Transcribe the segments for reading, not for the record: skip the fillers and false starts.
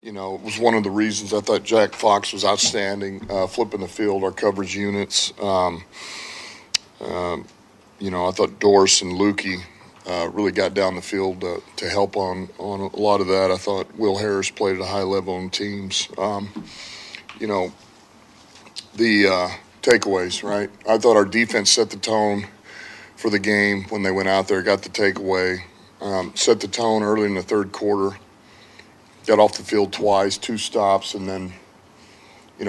It was one of the reasons I thought Jack Fox was outstanding, flipping the field, our coverage units. I thought Doris and Lukey really got down the field to help on a lot of that. I thought Will Harris played at a high level on teams. The takeaways, right? I thought our defense set the tone for the game when they went out there, got the takeaway, set the tone early in the third quarter, got off the field twice, 2 stops, and then,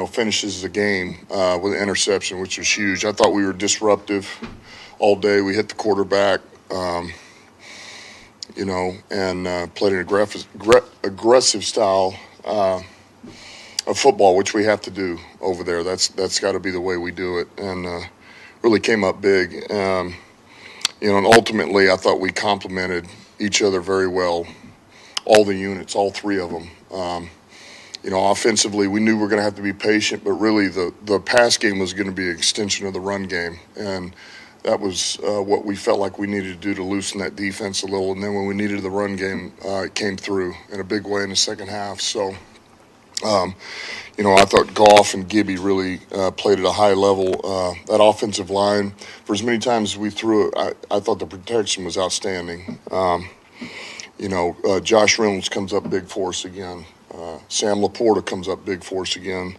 finishes the game with an interception, which was huge. I thought we were disruptive all day. We hit the quarterback, and played an aggressive style of football, which we have to do over there. That's got to be the way we do it, and really came up big. And ultimately, I thought we complemented each other very well, all the units, all 3 of them. Offensively, we knew we were going to have to be patient, but really the pass game was going to be an extension of the run game, and that was what we felt like we needed to do to loosen that defense a little. And then when we needed the run game, it came through in a big way in the second half. So, I thought Goff and Gibby really played at a high level. That offensive line, for as many times as we threw it, I thought the protection was outstanding. Josh Reynolds comes up big for us again. Sam Laporta comes up big for us again.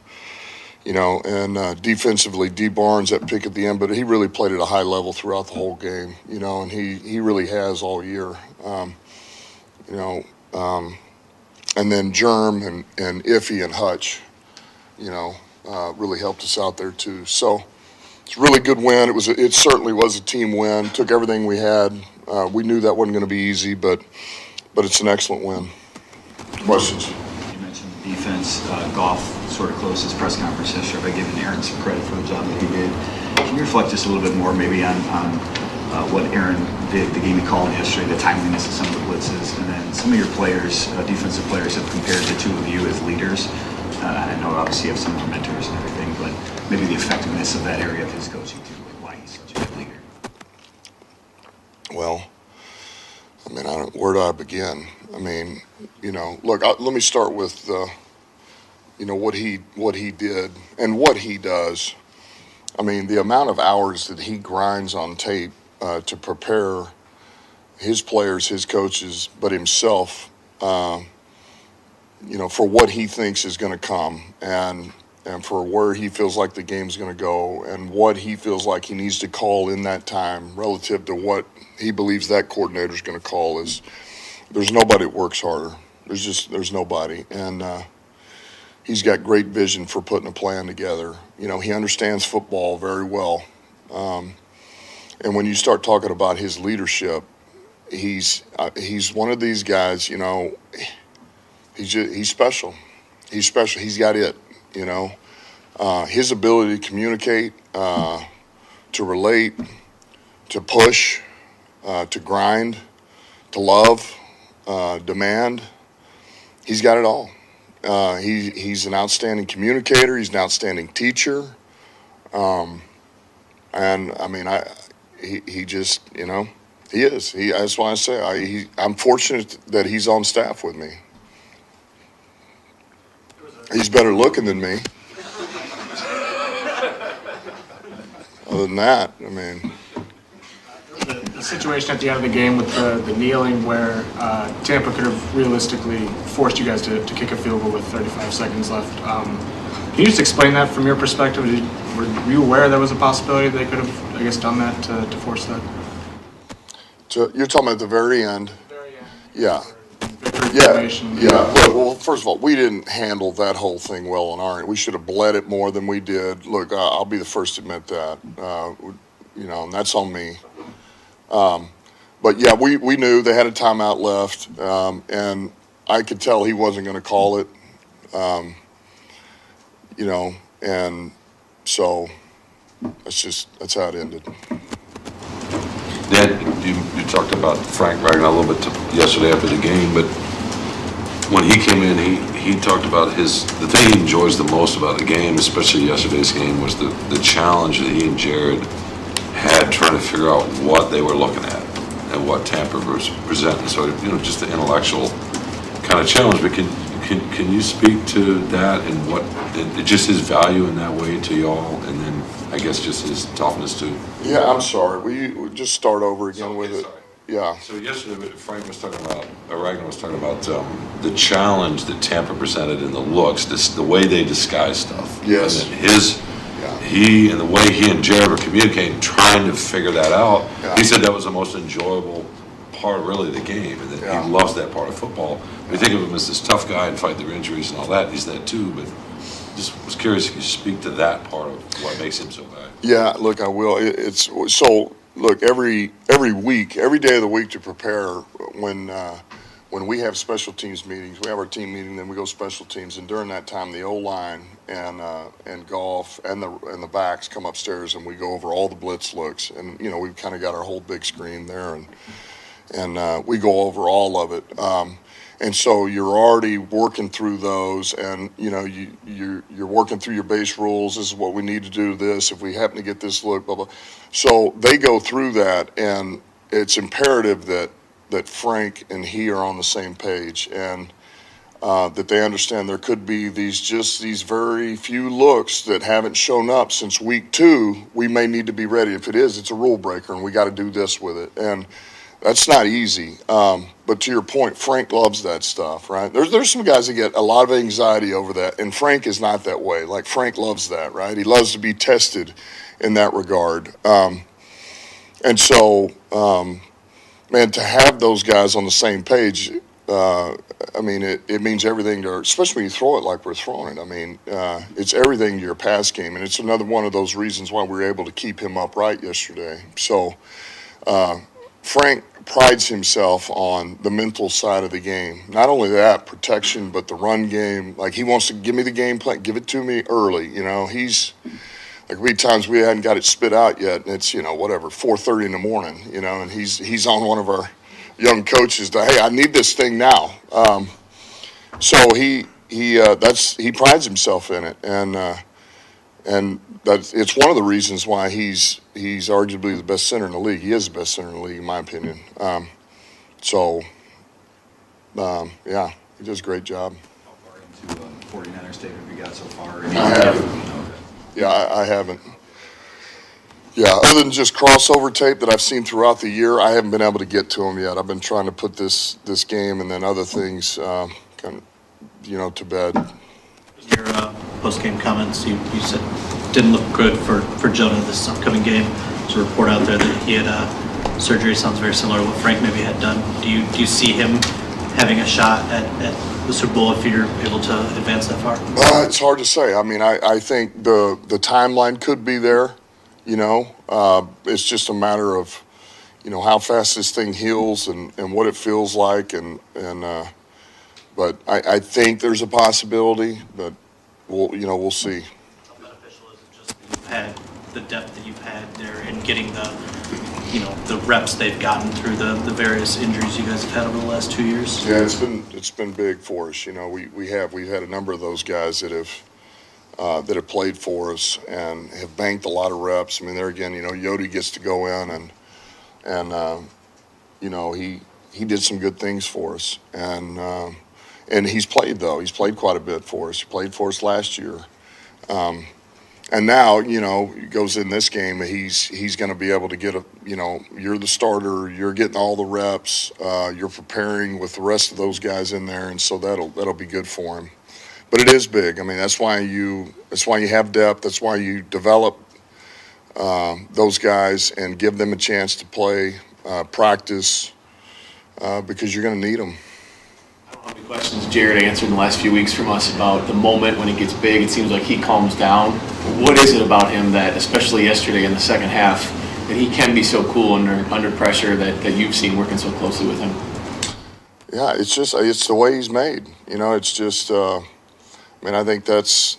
And defensively, D. Barnes, that pick at the end, but he really played at a high level throughout the whole game, and he really has all year. And then Germ and Iffy and Hutch, really helped us out there too. So it's a really good win. It certainly was a team win. Took everything we had. We knew that wasn't going to be easy, but it's an excellent win. Questions? You mentioned the defense. Goff sort of closed his press conference yesterday by giving Aaron some credit for the job that he did. Can you reflect just a little bit more maybe on what Aaron did, the game he called yesterday, the timeliness of some of the blitzes, and then some of your players, defensive players, have compared the 2 of you as leaders. I know obviously you have some more mentors and everything, but maybe the effectiveness of that area of his coaching too, like why he's such a good leader. Well, where do I begin? Look, let me start with, what he did and what he does. The amount of hours that he grinds on tape to prepare his players, his coaches, but himself, for what he thinks is going to come and for where he feels like the game's going to go and what he feels like he needs to call in that time relative to what he believes that coordinator's going to call is there's nobody that works harder. There's nobody. And he's got great vision for putting a plan together. He understands football very well. And when you start talking about his leadership, he's one of these guys, he's special. He's special. He's got it, his ability to communicate, to relate, to push, to grind, to love, demand. He's got it all. He's an outstanding communicator. He's an outstanding teacher. He just, he is. That's why I say I'm fortunate that he's on staff with me. He's better looking than me. Other than that, The situation at the end of the game with the kneeling where Tampa could have realistically forced you guys to kick a field goal with 35 seconds left. Can you just explain that from your perspective? Were you aware there was a possibility they could have, done that to force that? You're talking about the very end? Very end. Yeah. Yeah. Well, first of all, we didn't handle that whole thing well on our end. We should have bled it more than we did. Look, I'll be the first to admit that. And that's on me. But yeah, we knew they had a timeout left, and I could tell he wasn't going to call it. And so that's how it ended. Dan, you talked about Frank Ragnow a little bit yesterday after the game, but when he came in, he talked about the thing he enjoys the most about the game, especially yesterday's game, was the challenge that he and Jared had trying to figure out what they were looking at and what Tampa was presenting. So, just the intellectual kind of challenge. But can Can you speak to that and what, just his value in that way to y'all, and then I guess just his toughness too? Yeah, I'm sorry. We just start over again with it. Sorry. Yeah. So yesterday, Frank was talking about, Ragnow was talking about the challenge that Tampa presented in the looks, the way they disguise stuff. Yes. And then and the way he and Jared were communicating, trying to figure that out. Yeah. He said that was the most enjoyable part, really, of the game, and that Yeah. he loves that part of football. We think of him as this tough guy and fight through injuries and all that. He's that too, but just was curious if you speak to that part of what makes him so bad. Yeah, look, I will. It's so. Look, every week, every day of the week to prepare when we have special teams meetings, we have our team meeting, then we go special teams, and during that time, the O-line and golf and the backs come upstairs, and we go over all the blitz looks, and we've kind of got our whole big screen there, and we go over all of it. And so you're already working through those, and you're working through your base rules. This is what we need to do. This, if we happen to get this look, blah blah. So they go through that, and it's imperative that Frank and he are on the same page, and that they understand there could be these very few looks that haven't shown up since week 2. We may need to be ready. If it is, it's a rule breaker, and we got to do this with it. And that's not easy. But to your point, Frank loves that stuff, right? There's some guys that get a lot of anxiety over that, and Frank is not that way. Like, Frank loves that, right? He loves to be tested in that regard. And so, man, to have those guys on the same page, I mean, it means everything to, especially when you throw it like we're throwing it. I mean, it's everything to your pass game, and it's another one of those reasons why we were able to keep him upright yesterday. So, Frank prides himself on the mental side of the game. Not only that, protection, but the run game. Like, he wants to give me the game plan, give it to me early. He's like, we times we hadn't got it spit out yet, and it's 4:30 in the morning. And he's on one of our young coaches to, hey, I need this thing now. So he prides himself in it, and it's one of the reasons why he's arguably the best center in the league. He is the best center in the league, in my opinion. Yeah, he does a great job. How far into 49ers tape have you got so far? I haven't. Yeah, I haven't. Yeah, other than just crossover tape that I've seen throughout the year, I haven't been able to get to them yet. I've been trying to put this game and then other things to bed. Your post-game comments, you said didn't look good for Jonah this upcoming game. There's a report out there that he had surgery. Sounds very similar to what Frank maybe had done. Do you see him having a shot at the Super Bowl if you're able to advance that far? It's hard to say. I mean, I think the timeline could be there. It's just a matter of how fast this thing heals and what it feels like, but I think there's a possibility, but we'll see. How beneficial is it just that you've had the depth that you've had there and getting the reps they've gotten through the various injuries you guys have had over the last 2 years? Yeah, it's been big for us. We've had a number of those guys that have played for us and have banked a lot of reps. I mean, there again, Yodi gets to go in and he did some good things for us, and he's played though. He's played quite a bit for us. He played for us last year, and now he goes in this game. He's going to be able to get you're the starter. You're getting all the reps. You're preparing with the rest of those guys in there, and so that'll be good for him. But it is big. I mean, that's why you have depth. That's why you develop those guys and give them a chance to play, practice, because you're going to need them. I don't know how many questions Jared answered in the last few weeks from us about the moment when it gets big. It seems like he calms down. What is it about him that, especially yesterday in the second half, that he can be so cool under pressure that you've seen working so closely with him? Yeah, it's the way he's made. It's just. I think that's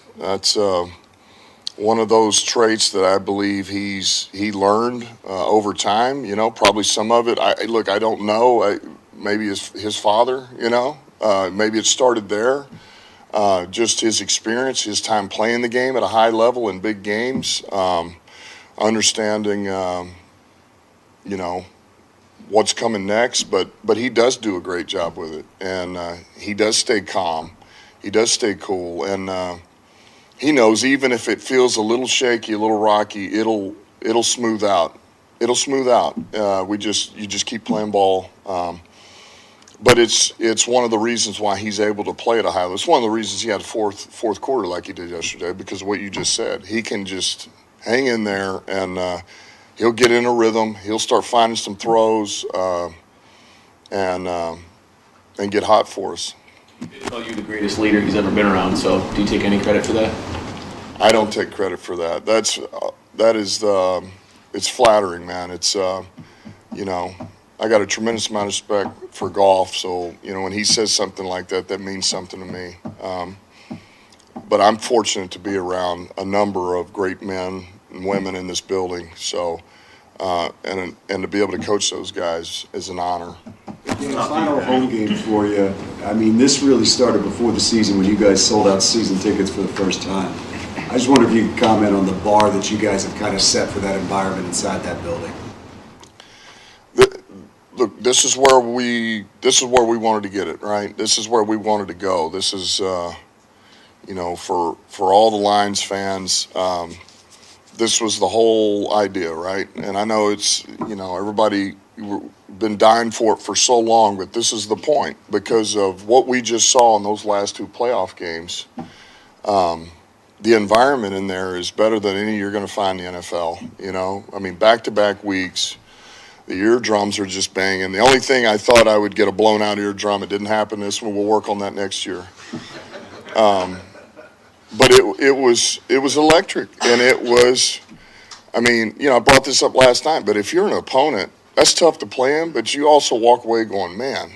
one of those traits that I believe he learned over time. Probably some of it. I don't know. Maybe his father. Maybe it started there. Just his experience, his time playing the game at a high level in big games, understanding. What's coming next. But he does do a great job with it, and he does stay calm. he does stay cool, and he knows even if it feels a little shaky, a little rocky, it'll smooth out. It'll smooth out. You just keep playing ball. But it's one of the reasons why he's able to play at a high level. It's one of the reasons he had fourth quarter like he did yesterday, because of what you just said. He can just hang in there, and he'll get in a rhythm. He'll start finding some throws, and get hot for us. They call you the greatest leader he's ever been around, so do you take any credit for that? I don't take credit for that. It's flattering, man. It's I got a tremendous amount of respect for Goff, so when he says something like that, that means something to me. But I'm fortunate to be around a number of great men and women in this building, so and to be able to coach those guys is an honor. The final home game for you. I mean, this really started before the season when you guys sold out season tickets for the first time. I just wonder if you could comment on the bar that you guys have kind of set for that environment inside that building. Look, this is where we wanted to get it, right? This is where we wanted to go. This is, for all the Lions fans, this was the whole idea, right? And I know it's, everybody been dying for it for so long, but this is the point because of what we just saw in those last two playoff games. The environment in there is better than any you're going to find in the NFL. I mean, back-to-back weeks. The eardrums are just banging. The only thing I thought I would get a blown out eardrum, it didn't happen this one. We'll work on that next year. But it was electric, and it was. I mean, I brought this up last night. But if you're an opponent, that's tough to play in. But you also walk away going, man,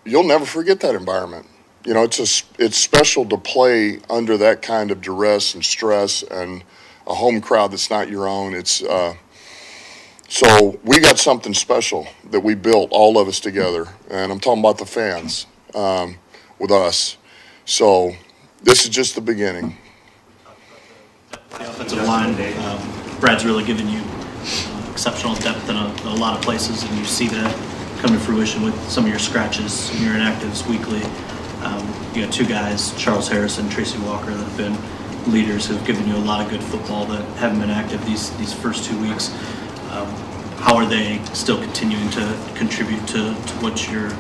you'll never forget that environment. It's special to play under that kind of duress and stress, and a home crowd that's not your own. So we got something special that we built, all of us together, and I'm talking about the fans with us. So this is just the beginning. The offensive line, Brad's really given you exceptional depth in a lot of places, and you see that come to fruition with some of your scratches and your inactives weekly. You got two guys, Charles Harris and Tracy Walker, that have been leaders who have given you a lot of good football that haven't been active these first 2 weeks. How are they still continuing to contribute to what you're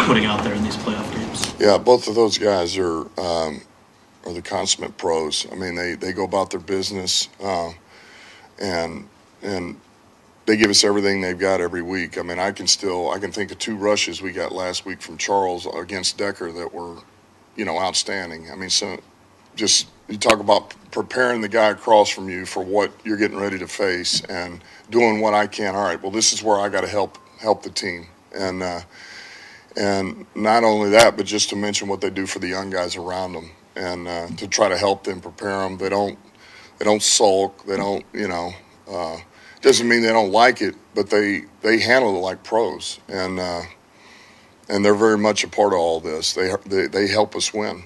putting out there in these playoff games? Yeah, both of those guys are the consummate pros. I mean, they go about their business, and they give us everything they've got every week. I mean, I can think of 2 rushes we got last week from Charles against Decker that were, outstanding. I mean, so just you talk about preparing the guy across from you for what you're getting ready to face and doing what I can. All right, well, this is where I got to help the team, and not only that, but just to mention what they do for the young guys around them, and to try to help them, prepare them. They don't sulk. They don't, doesn't mean they don't like it, but they handle it like pros, and they're very much a part of all this. They help us win.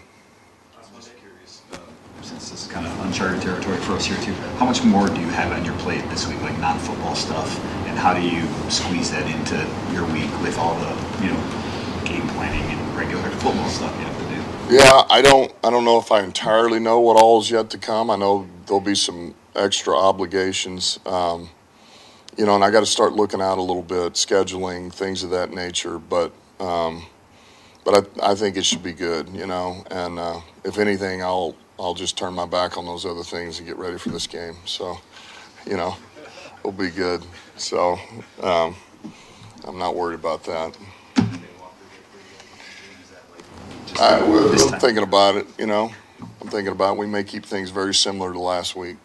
Since this is kind of uncharted territory for us here too, how much more do you have on your plate this week, like non-football stuff, and how do you squeeze that into your week with all the game planning and regular football stuff you have to do? Yeah, I don't know if I entirely know what all is yet to come. I know there'll be some extra obligations, and I got to start looking out a little bit, scheduling things of that nature. But I think it should be good, and if anything, I'll just turn my back on those other things and get ready for this game. So, it'll be good. So, I'm not worried about that. I'm thinking about it, I'm thinking about it. We may keep things very similar to last week.